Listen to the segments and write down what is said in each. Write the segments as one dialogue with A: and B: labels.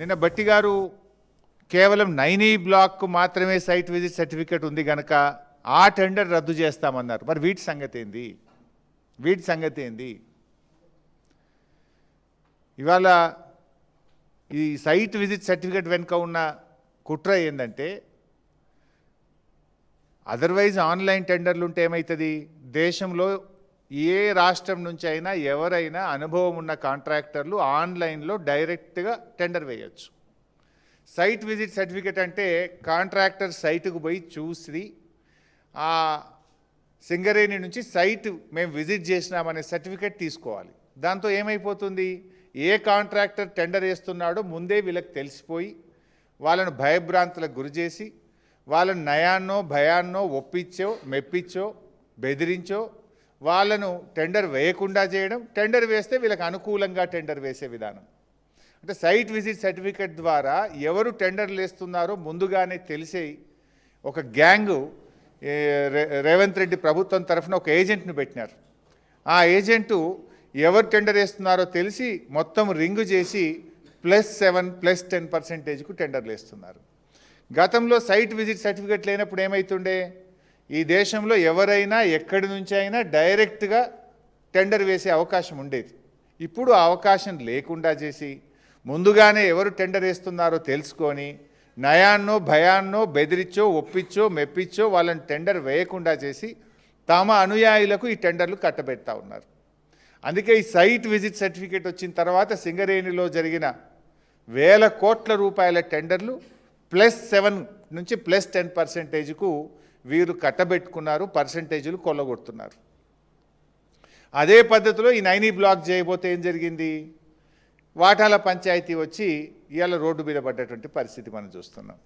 A: నిన్న బట్టి గారు కేవలం నైనీ బ్లాక్ మాత్రమే సైట్ విజిట్ సర్టిఫికేట్ ఉంది కనుక ఆ టెండర్ రద్దు చేస్తామన్నారు. మరి వీటి సంగతి ఏంది? ఇవాళ ఈ సైట్ విజిట్ సర్టిఫికేట్ వెనుక ఉన్న కుట్ర ఏంటంటే, అదర్వైజ్ ఆన్లైన్ టెండర్లు ఉంటే ఏమవుతుంది, దేశంలో ఏ రాష్ట్రం నుంచి అయినా ఎవరైనా అనుభవం ఉన్న కాంట్రాక్టర్లు ఆన్లైన్లో డైరెక్ట్గా టెండర్ వేయచ్చు. సైట్ విజిట్ సర్టిఫికేట్ అంటే కాంట్రాక్టర్ సైటుకు పోయి చూసి ఆ సింగరేణి నుంచి సైట్ మేము విజిట్ చేసినామనే సర్టిఫికేట్ తీసుకోవాలి. దాంతో ఏమైపోతుంది, ఏ కాంట్రాక్టర్ టెండర్ వేస్తున్నాడో ముందే వీళ్ళకి తెలిసిపోయి వాళ్ళను భయభ్రాంతులకు గురి చేసి వాళ్ళను నయాన్నో భయాన్నో ఒప్పించో మెప్పించో బెదిరించో వాళ్ళను టెండర్ వేయకుండా చేయడం, టెండర్ వేస్తే వీళ్ళకి అనుకూలంగా టెండర్ వేసే విధానం. అంటే సైట్ విజిట్ సర్టిఫికేట్ ద్వారా ఎవరు టెండర్లు వేస్తున్నారో ముందుగానే తెలిసే ఒక గ్యాంగు రేవంత్ రెడ్డి ప్రభుత్వం తరఫున ఒక ఏజెంట్ని పెట్టినారు. ఆ ఏజెంటు ఎవరు టెండర్ వేస్తున్నారో తెలిసి మొత్తం రింగు చేసి +7 +10% టెండర్లు వేస్తున్నారు. గతంలో సైట్ విజిట్ సర్టిఫికేట్ లేనప్పుడు ఏమవుతుండే, ఈ దేశంలో ఎవరైనా ఎక్కడి నుంచి అయినా డైరెక్ట్గా టెండర్ వేసే అవకాశం ఉండేది. ఇప్పుడు ఆ అవకాశం లేకుండా చేసి ముందుగానే ఎవరు టెండర్ వేస్తున్నారో తెలుసుకొని నయాన్నో భయాన్నో బెదిరించో ఒప్పించో మెప్పించో వాళ్ళని టెండర్ వేయకుండా చేసి తమ అనుయాయులకు ఈ టెండర్లు కట్టబెడతా ఉన్నారు. అందుకే ఈ సైట్ విజిట్ సర్టిఫికేట్ వచ్చిన తర్వాత సింగరేణిలో జరిగిన వేల కోట్ల రూపాయల టెండర్లు +7 నుంచి +10%కు వీరు కట్టబెట్టుకున్నారు, పర్సంటేజీలు కొల్లగొడుతున్నారు. అదే పద్ధతిలో ఈ నైనీ బ్లాక్ చేయబోతే ఏం జరిగింది, వాటాల పంచాయతీ వచ్చి ఇవాళ రోడ్డు మీద పడ్డటువంటి పరిస్థితి మనం చూస్తున్నాం.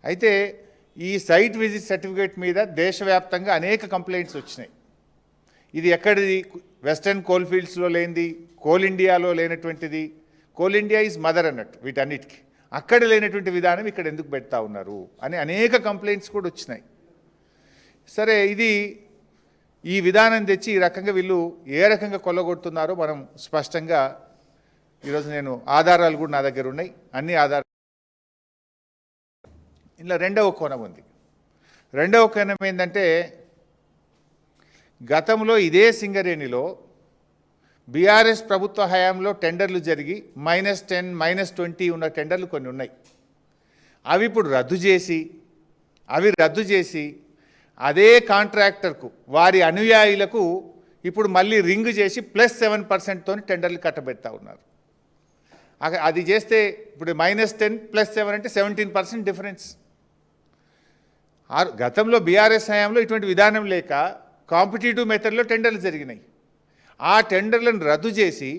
A: అయితే ఈ సైట్ విజిట్ సర్టిఫికేట్ మీద దేశవ్యాప్తంగా అనేక కంప్లైంట్స్ వచ్చినాయి. ఇది ఎక్కడిది, వెస్టర్న్ కోల్ ఫీల్డ్స్లో లేనిది, కోల్ ఇండియాలో లేనటువంటిది, కోల్ ఇండియా ఈజ్ మదర్ అన్నట్టు వీటన్నిటికీ, అక్కడ లేనటువంటి విధానం ఇక్కడ ఎందుకు పెడతా ఉన్నారు అని అనేక కంప్లైంట్స్ కూడా వచ్చినాయి. సరే, ఈ విధానం తెచ్చి ఈ రకంగా వీళ్ళు ఏ రకంగా కొల్లగొడుతున్నారో మనం స్పష్టంగా ఈరోజు నేను ఆధారాలు కూడా నా దగ్గర ఉన్నాయి, అన్ని ఆధారాలు. ఇలా రెండవ కోణం ఉంది. రెండవ కోణం ఏంటంటే, గతంలో ఇదే సింగరేణిలో బీఆర్ఎస్ ప్రభుత్వ హయాంలో టెండర్లు జరిగి -10 -20 ఉన్న టెండర్లు కొన్ని ఉన్నాయి. అవి ఇప్పుడు రద్దు చేసి అదే కాంట్రాక్టర్కు వారి అనుయాయులకు ఇప్పుడు మళ్ళీ రింగ్ చేసి +7%తో టెండర్లు కట్టబెడతా ఉన్నారు. అది చేస్తే ఇప్పుడు -10 +7 అంటే 17% డిఫరెన్స్. గతంలో బీఆర్ఎస్ హయాంలో ఇటువంటి విధానం లేక కాంపిటేటివ్ మెథడ్లో టెండర్లు జరిగినాయి. ఆ టెండర్లను రద్దు చేసి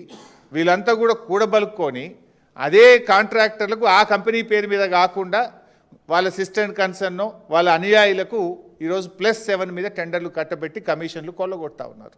A: వీళ్ళంతా కూడా కూడబలుక్కొని అదే కాంట్రాక్టర్లకు ఆ కంపెనీ పేరు మీద కాకుండా వాళ్ళ సిస్టమ్ కన్సర్నో వాళ్ళ అనుయాయులకు ఈరోజు +7 మీద టెండర్లు కట్టబెట్టి కమిషన్లు కొల్లగొడతా ఉన్నారు.